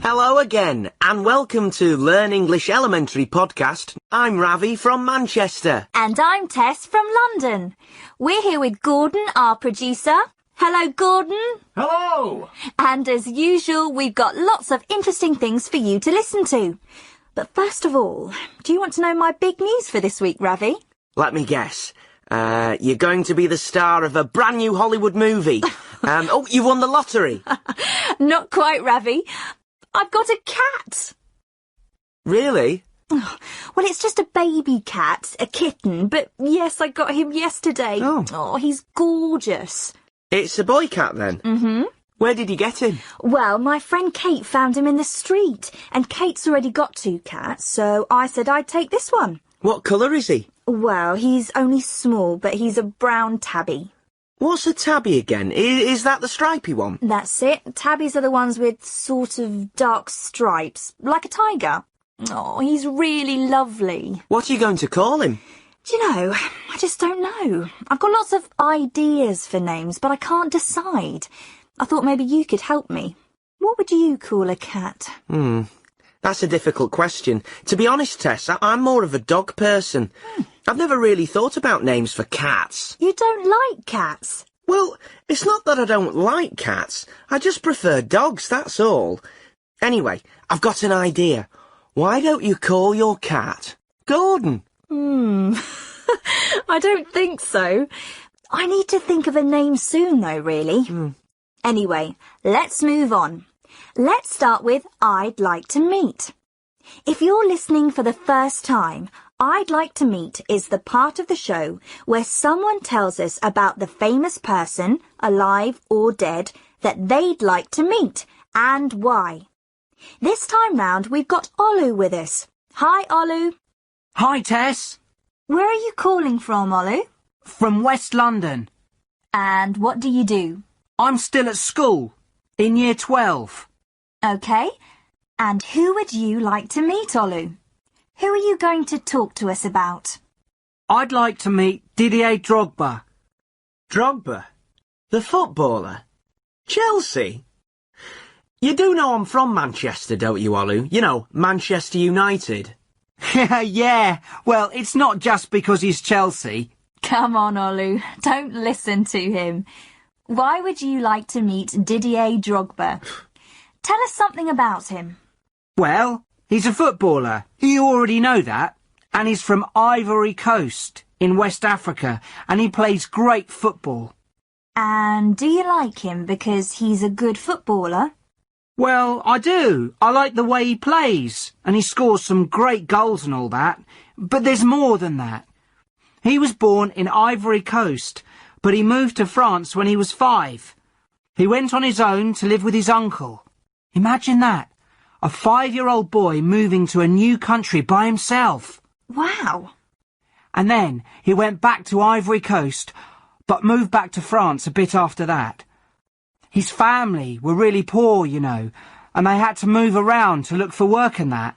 Hello again, and welcome to Learn English Elementary podcast. I'm Ravi from Manchester. And I'm Tess from London. We're here with Gordon, our producer. Hello, Gordon. Hello. And as usual, we've got lots of interesting things for you to listen to. But first of all, do you want to know my big news for this week, Ravi? Let me guess. You're going to be the star of a brand new Hollywood movie. You won the lottery. Not quite, Ravi. I've got a cat. Really? Well, it's just a baby cat, a kitten, but yes, I got him yesterday. Oh, he's gorgeous. It's a boy cat then? Mm-hmm. Where did you get him? Well, my friend Kate found him in the street, and Kate's already got 2 cats, so I said I'd take this one. What colour is he? Well, he's only small, but he's a brown tabby. What's a tabby again? Is that the stripy one? That's it. Tabbies are the ones with sort of dark stripes, like a tiger. Oh, he's really lovely. What are you going to call him? Do you know, I just don't know. I've got lots of ideas for names, but I can't decide. I thought maybe you could help me. What would you call a cat? That's a difficult question. To be honest, Tess, I'm more of a dog person. I've never really thought about names for cats. You don't like cats? Well, it's not that I don't like cats. I just prefer dogs, that's all. Anyway, I've got an idea. Why don't you call your cat Gordon? I don't think so. I need to think of a name soon, though, really. Anyway, let's move on. Let's start with I'd like to meet. If you're listening for the first time, I'd like to meet is the part of the show where someone tells us about the famous person, alive or dead, that they'd like to meet and why. This time round, we've got Olu with us. Hi, Olu. Hi, Tess. Where are you calling from, Olu? From West London. And what do you do? I'm still at school, in Year 12. OK. And who would you like to meet, Olu? Who are you going to talk to us about? I'd like to meet Didier Drogba. Drogba? The footballer? Chelsea? You do know I'm from Manchester, don't you, Olu? You know, Manchester United. Yeah, well, it's not just because he's Chelsea. Come on, Olu, don't listen to him. Why would you like to meet Didier Drogba? Tell us something about him. Well, he's a footballer. You already know that. And he's from Ivory Coast in West Africa, and he plays great football. And do you like him because he's a good footballer? Well, I do. I like the way he plays, and he scores some great goals and all that. But there's more than that. He was born in Ivory Coast, but he moved to France when he was 5. He went on his own to live with his uncle. Imagine that. A 5-year-old boy moving to a new country by himself. Wow. And then he went back to Ivory Coast, but moved back to France a bit after that. His family were really poor, you know, and they had to move around to look for work and that.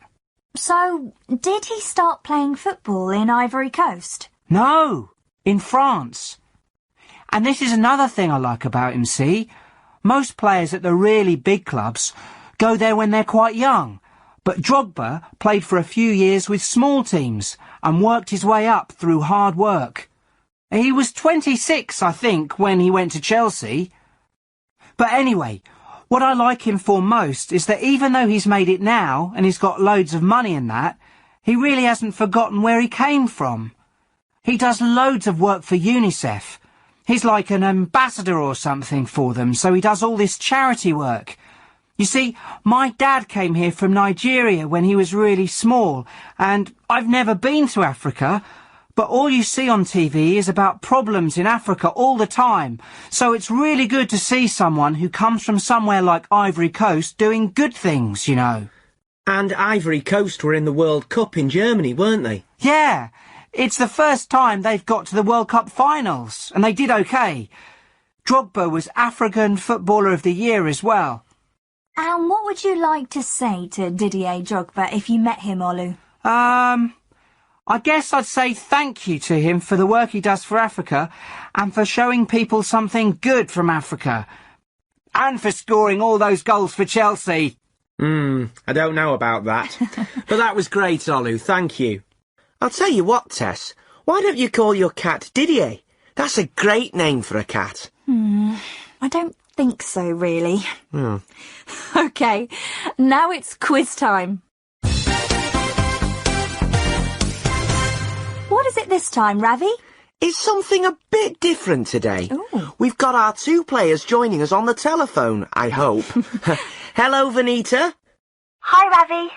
So, did he start playing football in Ivory Coast? No, in France. And this is another thing I like about him, see? Most players at the really big clubs go there when they're quite young, but Drogba played for a few years with small teams and worked his way up through hard work. He was 26, I think, when he went to Chelsea. But anyway, what I like him for most is that even though he's made it now and he's got loads of money and that, he really hasn't forgotten where he came from. He does loads of work for UNICEF. He's like an ambassador or something for them, so he does all this charity work. You see, my dad came here from Nigeria when he was really small, and I've never been to Africa, but all you see on TV is about problems in Africa all the time, so it's really good to see someone who comes from somewhere like Ivory Coast doing good things, you know. And Ivory Coast were in the World Cup in Germany, weren't they? Yeah, it's the first time they've got to the World Cup finals, and they did okay. Drogba was African Footballer of the Year as well. And what would you like to say to Didier Drogba if you met him, Olu? I guess I'd say thank you to him for the work he does for Africa and for showing people something good from Africa. And for scoring all those goals for Chelsea. I don't know about that. But that was great, Olu, thank you. I'll tell you what, Tess, why don't you call your cat Didier? That's a great name for a cat. I don't think so, really. OK, now it's quiz time. What is it this time, Ravi? It's something a bit different today. Ooh. We've got our two players joining us on the telephone, I hope. Hello, Vanita. Hi, Ravi.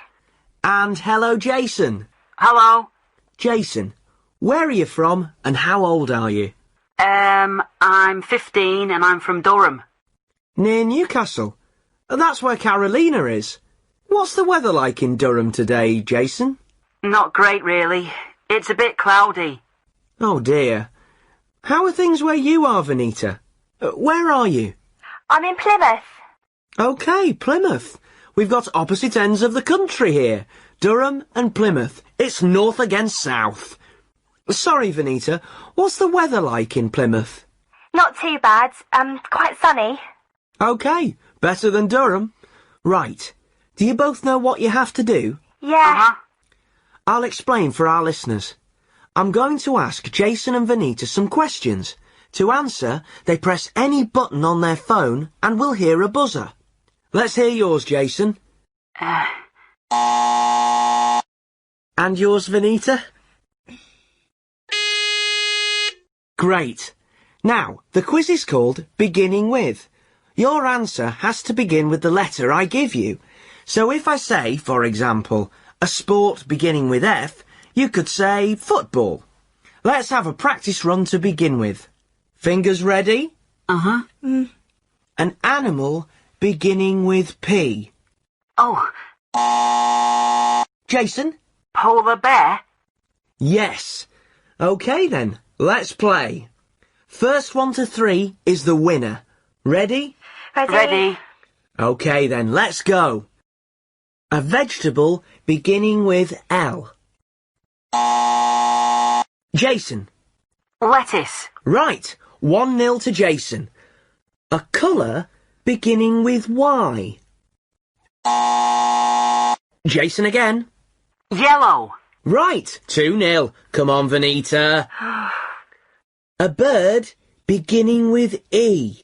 And hello, Jason. Hello. Jason, where are you from and how old are you? I'm 15 and I'm from Durham. Near Newcastle. That's where Carolina is. What's the weather like in Durham today, Jason? Not great, really. It's a bit cloudy. Oh, dear. How are things where you are, Vanita? Where are you? I'm in Plymouth. OK, Plymouth. We've got opposite ends of the country here. Durham and Plymouth. It's north against south. Sorry, Vanita, what's the weather like in Plymouth? Not too bad. Quite sunny. OK, better than Durham. Right. Do you both know what you have to do? Yeah. I'll explain for our listeners. I'm going to ask Jason and Vanita some questions. To answer, they press any button on their phone and we'll hear a buzzer. Let's hear yours, Jason. And yours, Vanita? Great. Now, the quiz is called Beginning With. Your answer has to begin with the letter I give you. So if I say, for example, a sport beginning with F, you could say football. Let's have a practice run to begin with. Fingers ready? An animal beginning with P. Oh. Jason? Polar bear? Yes. OK then, let's play. First 1 to 3 is the winner. Ready? Ready. OK then, let's go. A vegetable beginning with L. Jason. Lettuce. Right, 1-0 to Jason. A colour beginning with Y. Jason again. Yellow. Right, 2-0. Come on, Vanita. A bird beginning with E.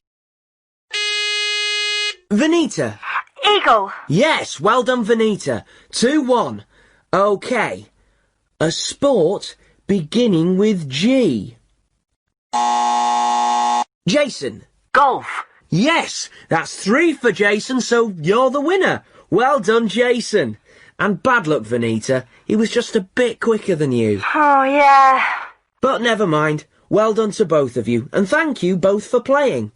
Vanita. Eagle. Yes, well done, Vanita. 2-1. OK. A sport beginning with G. Jason. Golf. Yes, that's 3 for Jason, so you're the winner. Well done, Jason. And bad luck, Vanita. He was just a bit quicker than you. Oh, yeah. But never mind. Well done to both of you, and thank you both for playing.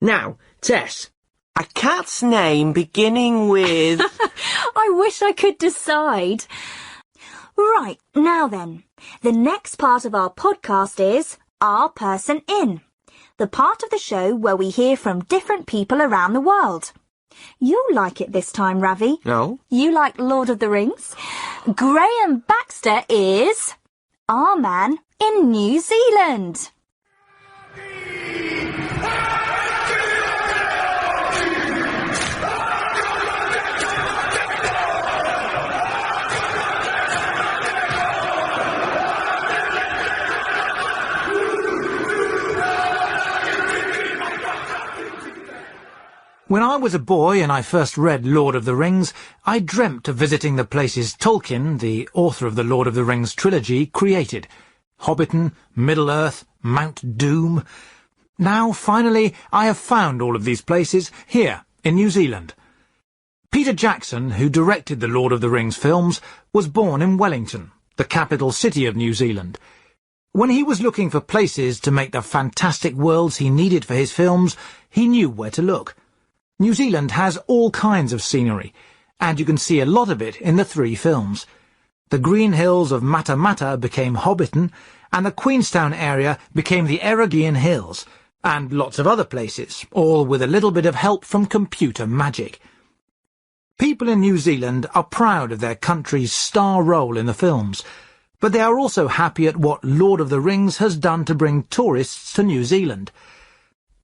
Now, Tess, a cat's name beginning with... I wish I could decide. Right, now then. The next part of our podcast is Our Person In, the part of the show where we hear from different people around the world. You'll like it this time, Ravi. No? You like Lord of the Rings? Graham Baxter is our man in New Zealand. When I was a boy and I first read Lord of the Rings, I dreamt of visiting the places Tolkien, the author of the Lord of the Rings trilogy, created. Hobbiton, Middle-earth, Mount Doom. Now, finally, I have found all of these places here, in New Zealand. Peter Jackson, who directed the Lord of the Rings films, was born in Wellington, the capital city of New Zealand. When he was looking for places to make the fantastic worlds he needed for his films, he knew where to look. New Zealand has all kinds of scenery, and you can see a lot of it in the 3 films. The green hills of Matamata became Hobbiton, and the Queenstown area became the Irregular Hills, and lots of other places, all with a little bit of help from computer magic. People in New Zealand are proud of their country's star role in the films, but they are also happy at what Lord of the Rings has done to bring tourists to New Zealand.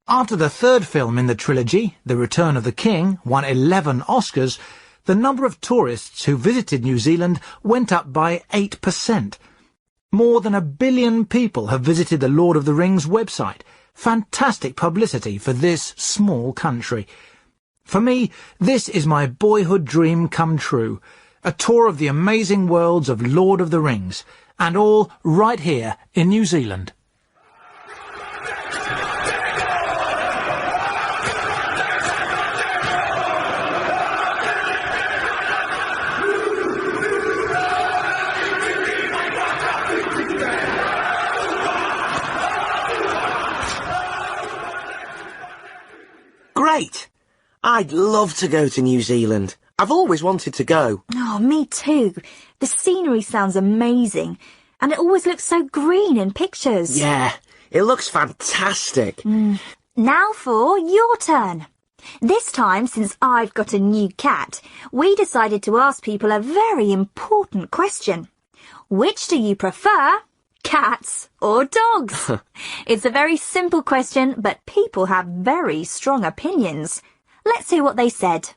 After the 3rd film in the trilogy, The Return of the King, won 11 Oscars, the number of tourists who visited New Zealand went up by 8%. More than 1 billion people have visited the Lord of the Rings website. Fantastic publicity for this small country. For me, this is my boyhood dream come true. A tour of the amazing worlds of Lord of the Rings, and all right here in New Zealand. Great! I'd love to go to New Zealand. I've always wanted to go. Oh, me too. The scenery sounds amazing, and it always looks so green in pictures. Yeah, it looks fantastic. Now for your turn. This time, since I've got a new cat, we decided to ask people a very important question. Which do you prefer, cats or dogs? It's a very simple question, but people have very strong opinions. Let's hear what they said.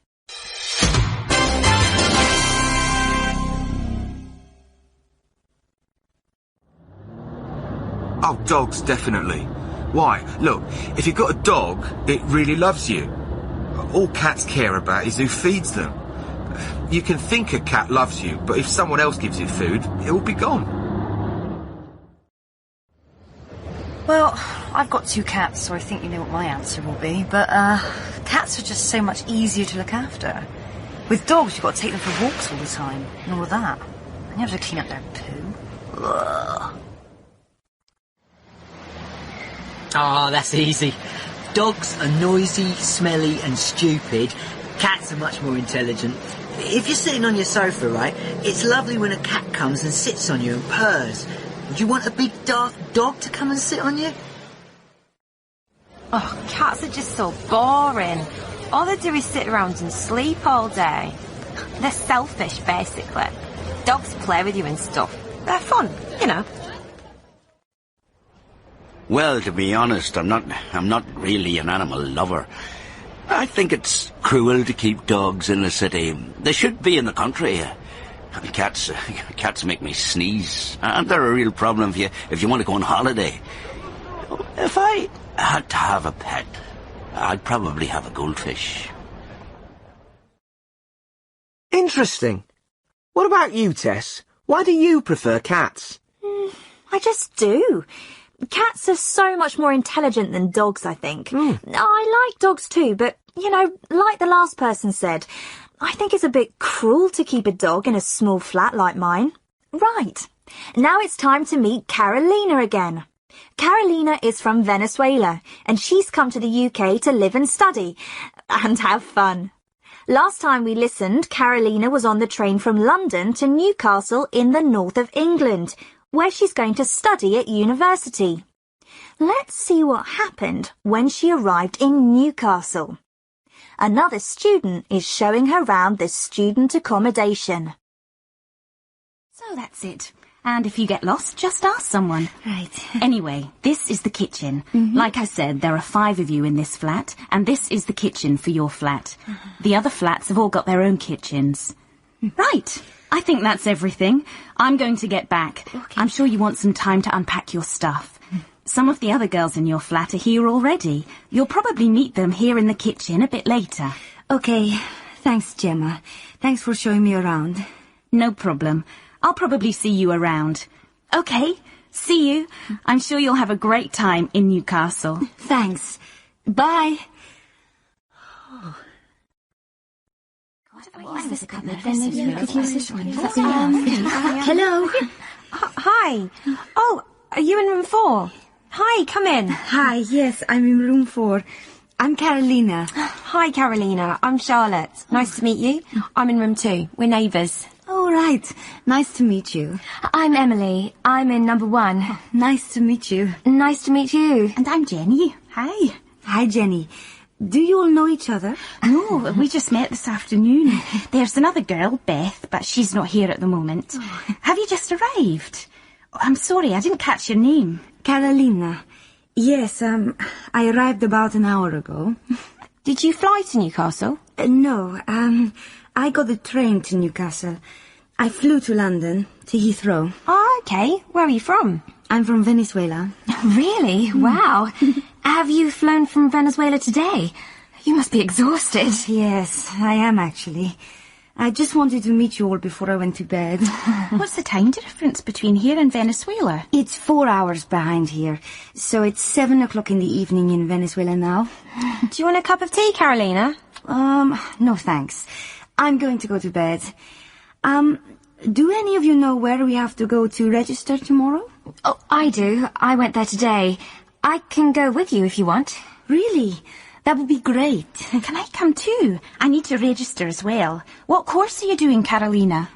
Oh, dogs, definitely. Why? Look, if you've got a dog, it really loves you. All cats care about is who feeds them. You can think a cat loves you, but if someone else gives it food, it will be gone. Well, I've got 2 cats, so I think you know what my answer will be. But, cats are just so much easier to look after. With dogs, you've got to take them for walks all the time, and all of that. And you have to clean up their poo. Ugh. Ah, that's easy. Dogs are noisy, smelly and stupid. Cats are much more intelligent. If you're sitting on your sofa, right, it's lovely when a cat comes and sits on you and purrs. Would you want a big dark dog to come and sit on you? Oh, cats are just so boring. All they do is sit around and sleep all day. They're selfish, basically. Dogs play with you and stuff. They're fun, you know. Well, to be honest, I'm not really an animal lover. I think it's cruel to keep dogs in the city. They should be in the country. Cats make me sneeze, and they're a real problem if you want to go on holiday. If I had to have a pet, I'd probably have a goldfish. Interesting. What about you, Tess? Why do you prefer cats? I just do. Cats are so much more intelligent than dogs, I think. I like dogs too, but, you know, like the last person said, I think it's a bit cruel to keep a dog in a small flat like mine. Right. Now it's time to meet Carolina again. Carolina is from Venezuela, and she's come to the UK to live and study and have fun. Last time we listened, Carolina was on the train from London to Newcastle in the north of England, where she's going to study at university. Let's see what happened when she arrived in Newcastle. Another student is showing her round the student accommodation. So that's it. And if you get lost, just ask someone. Right. Anyway, this is the kitchen. Like I said, there are 5 of you in this flat, and this is the kitchen for your flat. The other flats have all got their own kitchens. Right. I think that's everything. I'm going to get back. Okay. I'm sure you want some time to unpack your stuff. Some of the other girls in your flat are here already. You'll probably meet them here in the kitchen a bit later. Okay. Thanks, Gemma. Thanks for showing me around. No problem. I'll probably see you around. Okay. See you. I'm sure you'll have a great time in Newcastle. Thanks. Bye. Hello. Hi. Oh, are you in room 4? Hi, come in. Hi, yes, I'm in room 4. I'm Carolina. Hi, Carolina. I'm Charlotte. Nice to meet you. I'm in room 2. We're neighbours. Oh, right. Nice to meet you. I'm Emily. I'm in number 1. Nice to meet you. Nice to meet you. And I'm Jenny. Hi. Hi, Jenny. Do you all know each other? No, we just met this afternoon. There's another girl, Beth, but she's not here at the moment. Have you just arrived? I'm sorry, I didn't catch your name. Carolina. Yes, I arrived about an hour ago. Did you fly to Newcastle? No, I got the train to Newcastle. I flew to London, to Heathrow. Oh, okay. Where are you from? I'm from Venezuela. Really? Wow. Have you flown from Venezuela today? You must be exhausted. Yes, I am actually. I just wanted to meet you all before I went to bed. What's the time difference between here and Venezuela? It's 4 hours behind here, so it's 7 o'clock in the evening in Venezuela now. Do you want a cup of tea, Carolina? No thanks. I'm going to go to bed. Do any of you know where we have to go to register tomorrow? Oh, I do. I went there today. I can go with you if you want. Really? That would be great. And can I come too? I need to register as well. What course are you doing, Carolina?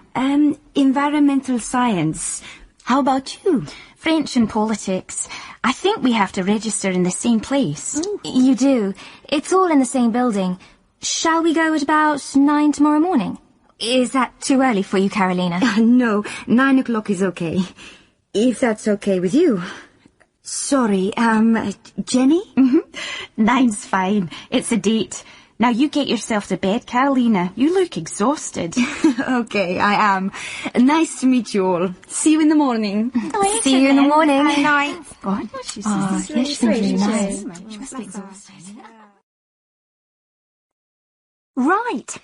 Environmental science. How about you? French and politics. I think we have to register in the same place. Ooh. You do. It's all in the same building. Shall we go at about 9 tomorrow morning? Is that too early for you, Carolina? No, 9 o'clock is okay. If that's okay with you. Sorry, Jenny? 9's fine. It's a date. Now you get yourself to bed, Carolina. You look exhausted. Okay, I am. Nice to meet you all. See you in the morning. See you in the morning. Night. God, she's she's really nice. She must be exhausted. Right.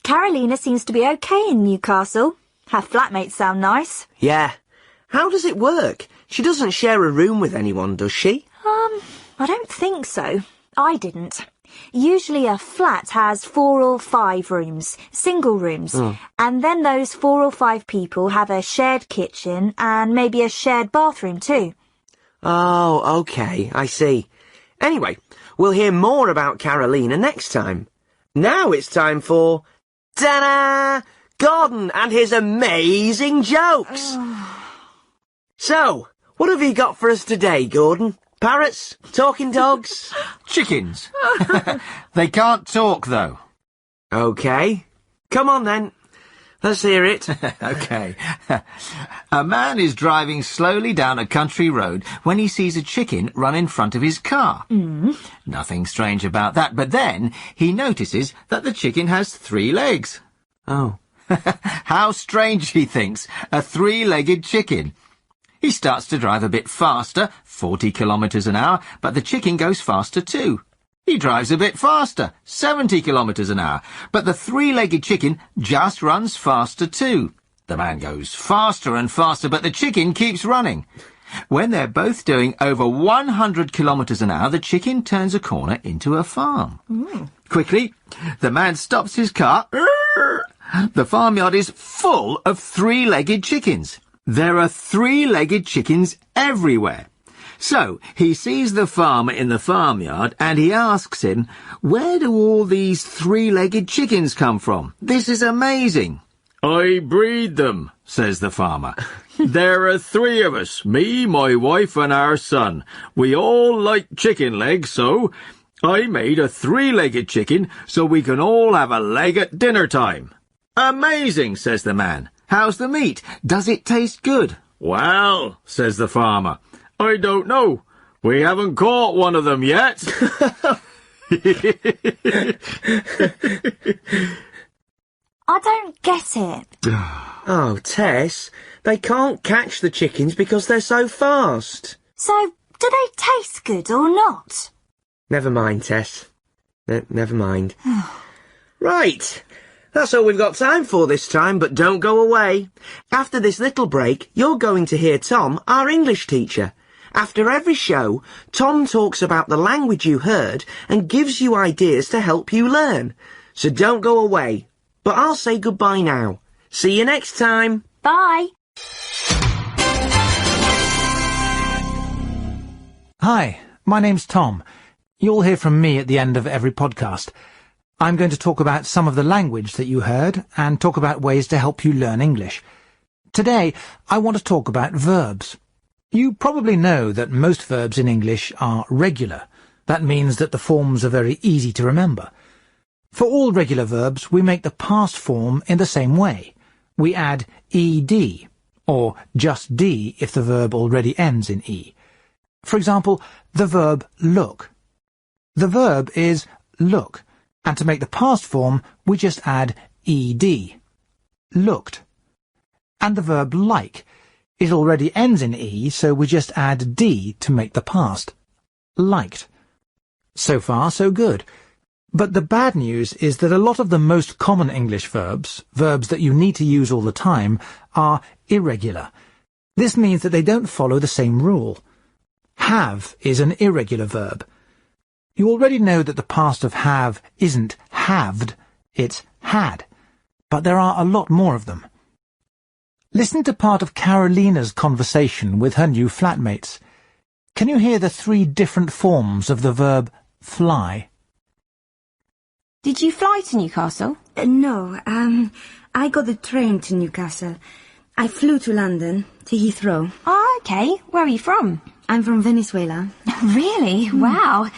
Carolina seems to be okay in Newcastle. Her flatmates sound nice. Yeah. How does it work? She doesn't share a room with anyone, does she? I don't think so. I didn't. Usually a flat has 4 or 5 rooms, single rooms, and then those 4 or 5 people have a shared kitchen and maybe a shared bathroom too. Oh, okay, I see. Anyway, we'll hear more about Carolina next time. Now it's time for... Ta-da! Gordon and his amazing jokes! So, what have you got for us today, Gordon? Parrots? Talking dogs? Chickens. They can't talk, though. Okay. Come on, then. Let's hear it. Okay. A man is driving slowly down a country road when he sees a chicken run in front of his car. Nothing strange about that, but then he notices that the chicken has 3 legs. Oh. How strange, he thinks. A 3-legged chicken. He starts to drive a bit faster, 40 kilometres an hour, but the chicken goes faster too. He drives a bit faster, 70 kilometres an hour, but the 3-legged chicken just runs faster too. The man goes faster and faster, but the chicken keeps running. When they're both doing over 100 kilometres an hour, the chicken turns a corner into a farm. Quickly, the man stops his car. The farmyard is full of 3-legged chickens. There are 3-legged chickens everywhere. So he sees the farmer in the farmyard and he asks him, "Where do all these 3-legged chickens come from? This is amazing." "I breed them," says the farmer. "There are 3 of us, me, my wife and our son. We all like chicken legs, so I made a 3-legged chicken so we can all have a leg at dinner time." "Amazing," says the man. "How's the meat? Does it taste good?" "Well," says the farmer, "I don't know. We haven't caught one of them yet." I don't get it. Oh, Tess, they can't catch the chickens because they're so fast. So, do they taste good or not? Never mind, Tess. Never mind. Right. That's all we've got time for this time, but don't go away. After this little break, you're going to hear Tom, our English teacher. After every show, Tom talks about the language you heard and gives you ideas to help you learn. So don't go away. But I'll say goodbye now. See you next time. Bye. Hi, my name's Tom. You'll hear from me at the end of every podcast. I'm going to talk about some of the language that you heard and talk about ways to help you learn English. Today, I want to talk about verbs. You probably know that most verbs in English are regular. That means that the forms are very easy to remember. For all regular verbs, we make the past form in the same way. We add ed, or just d if the verb already ends in e. For example, the verb look. The verb is look, And to make the past form, we just add ed. Looked. And the verb like. It already ends in e, so we just add d to make the past. Liked. So far, so good. But the bad news is that a lot of the most common English verbs, verbs that you need to use all the time, are irregular. This means that they don't follow the same rule. Have is an irregular verb. You already know that the past of have isn't halved, it's had. But there are a lot more of them. Listen to part of Carolina's conversation with her new flatmates. Can you hear the 3 different forms of the verb fly? Did you fly to Newcastle? No, I got the train to Newcastle. I flew to London, to Heathrow. Oh, okay. Where are you from? I'm from Venezuela. Really? Wow.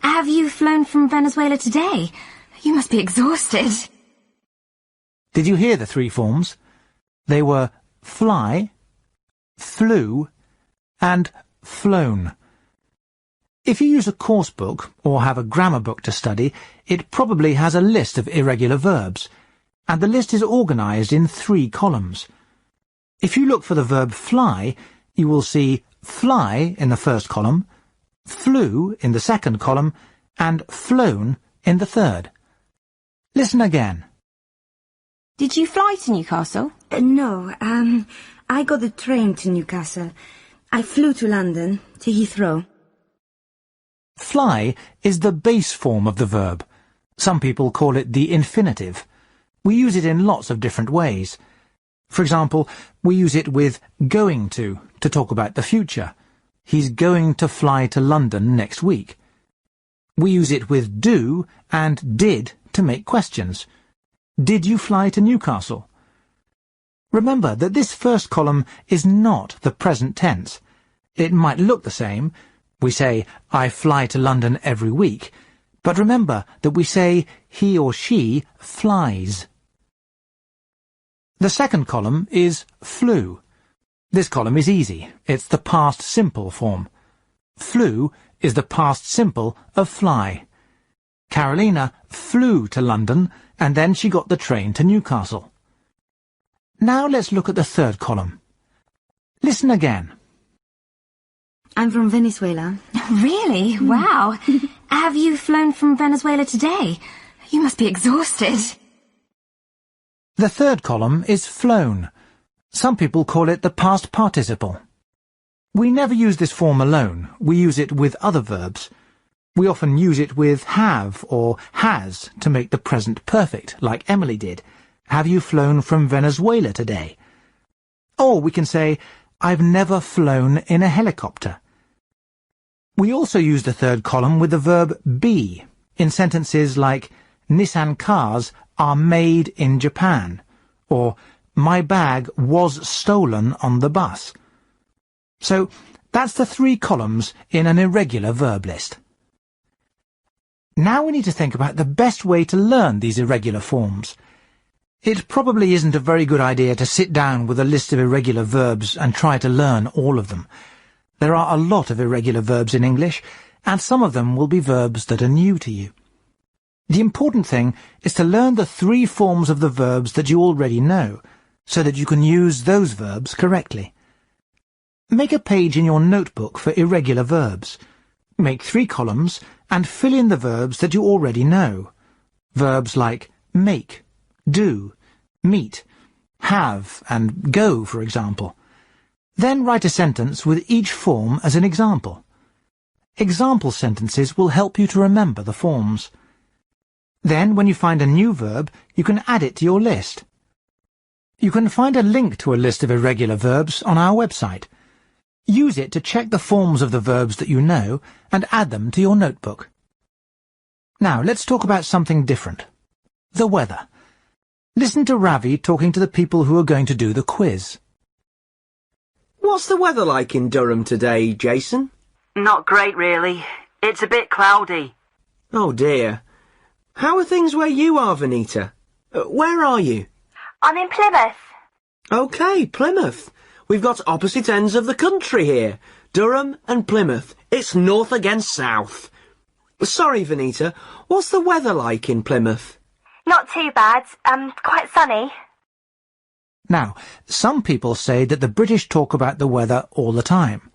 Have you flown from Venezuela today? You must be exhausted. Did you hear the 3 forms? They were fly, flew, and flown. If you use a course book or have a grammar book to study, it probably has a list of irregular verbs, and the list is organized in 3 columns. If you look for the verb fly, you will see fly in the first column, flew in the second column, and flown in the third. Listen again. Did you fly to Newcastle? No, I got the train to Newcastle. I flew to London, to Heathrow. Fly is the base form of the verb. Some people call it the infinitive. We use it in lots of different ways. For example, we use it with going to talk about the future. He's going to fly to London next week. We use it with do and did to make questions. Did you fly to Newcastle? Remember that this first column is not the present tense. It might look the same. We say, I fly to London every week. But remember that we say he or she flies. The second column is flew. This column is easy. It's the past simple form. Flew is the past simple of fly. Carolina flew to London, and then she got the train to Newcastle. Now let's look at the third column. Listen again. I'm from Venezuela. Really? Wow. Have you flown from Venezuela today? You must be exhausted. The third column is flown. Some people call it the past participle. We never use this form alone. We use it with other verbs. We often use it with have or has to make the present perfect, like Emily did. Have you flown from Venezuela today? Or we can say, I've never flown in a helicopter. We also use the third column with the verb be in sentences like, Nissan cars are made in Japan, or my bag was stolen on the bus. So that's the 3 columns in an irregular verb list. Now we need to think about the best way to learn these irregular forms. It probably isn't a very good idea to sit down with a list of irregular verbs and try to learn all of them. There are a lot of irregular verbs in English, and some of them will be verbs that are new to you. The important thing is to learn the 3 forms of the verbs that you already know, so that you can use those verbs correctly. Make a page in your notebook for irregular verbs. Make 3 columns and fill in the verbs that you already know. Verbs like make, do, meet, have, and go, for example. Then write a sentence with each form as an example. Example sentences will help you to remember the forms. Then, when you find a new verb, you can add it to your list. You can find a link to a list of irregular verbs on our website. Use it to check the forms of the verbs that you know and add them to your notebook. Now, let's talk about something different. The weather. Listen to Ravi talking to the people who are going to do the quiz. What's the weather like in Durham today, Jason? Not great, really. It's a bit cloudy. Oh, dear. How are things where you are, Vanita? Where are you? I'm in Plymouth. OK, Plymouth. We've got opposite ends of the country here. Durham and Plymouth. It's north against south. Sorry, Vanita. What's the weather like in Plymouth? Not too bad. Quite sunny. Now, some people say that the British talk about the weather all the time.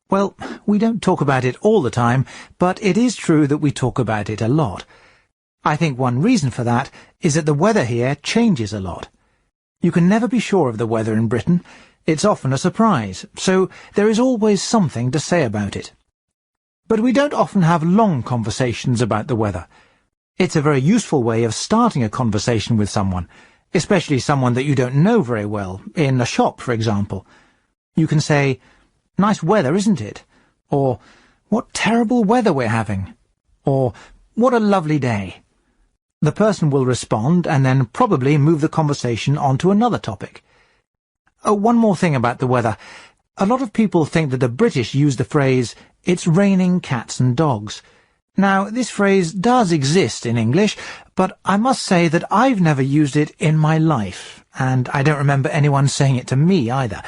Well, we don't talk about it all the time, but it is true that we talk about it a lot. I think one reason for that is that the weather here changes a lot. You can never be sure of the weather in Britain. It's often a surprise, so there is always something to say about it. But we don't often have long conversations about the weather. It's a very useful way of starting a conversation with someone, especially someone that you don't know very well, in a shop, for example. You can say, "Nice weather, isn't it?" Or, "What terrible weather we're having?" Or, "What a lovely day." The person will respond and then probably move the conversation on to another topic. Oh, one more thing about the weather. A lot of people think that the British use the phrase, "It's raining cats and dogs." Now, this phrase does exist in English, but I must say that I've never used it in my life, and I don't remember anyone saying it to me either.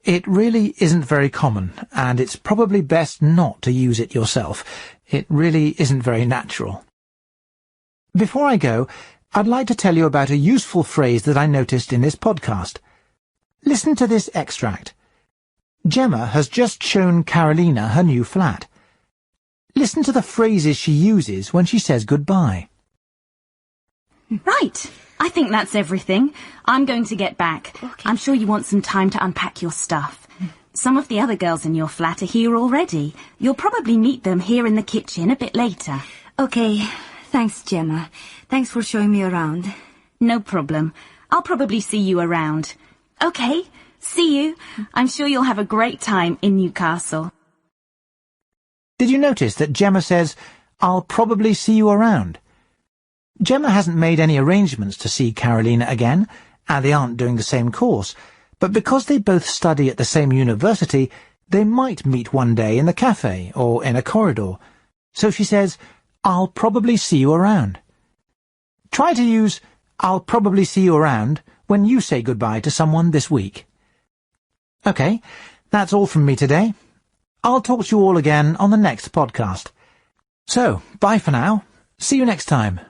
It really isn't very common, and it's probably best not to use it yourself. It really isn't very natural. Before I go, I'd like to tell you about a useful phrase that I noticed in this podcast. Listen to this extract. Gemma has just shown Carolina her new flat. Listen to the phrases she uses when she says goodbye. Right. I think that's everything. I'm going to get back. Okay. I'm sure you want some time to unpack your stuff. Some of the other girls in your flat are here already. You'll probably meet them here in the kitchen a bit later. Okay, thanks, Gemma. Thanks for showing me around. No problem. I'll probably see you around. Okay, see you. I'm sure you'll have a great time in Newcastle. Did you notice that Gemma says, "I'll probably see you around"? Gemma hasn't made any arrangements to see Carolina again, and they aren't doing the same course, but because they both study at the same university, they might meet one day in the cafe or in a corridor. So she says, "I'll probably see you around." Try to use "I'll probably see you around" when you say goodbye to someone this week. Okay, that's all from me today. I'll talk to you all again on the next podcast. So, bye for now. See you next time.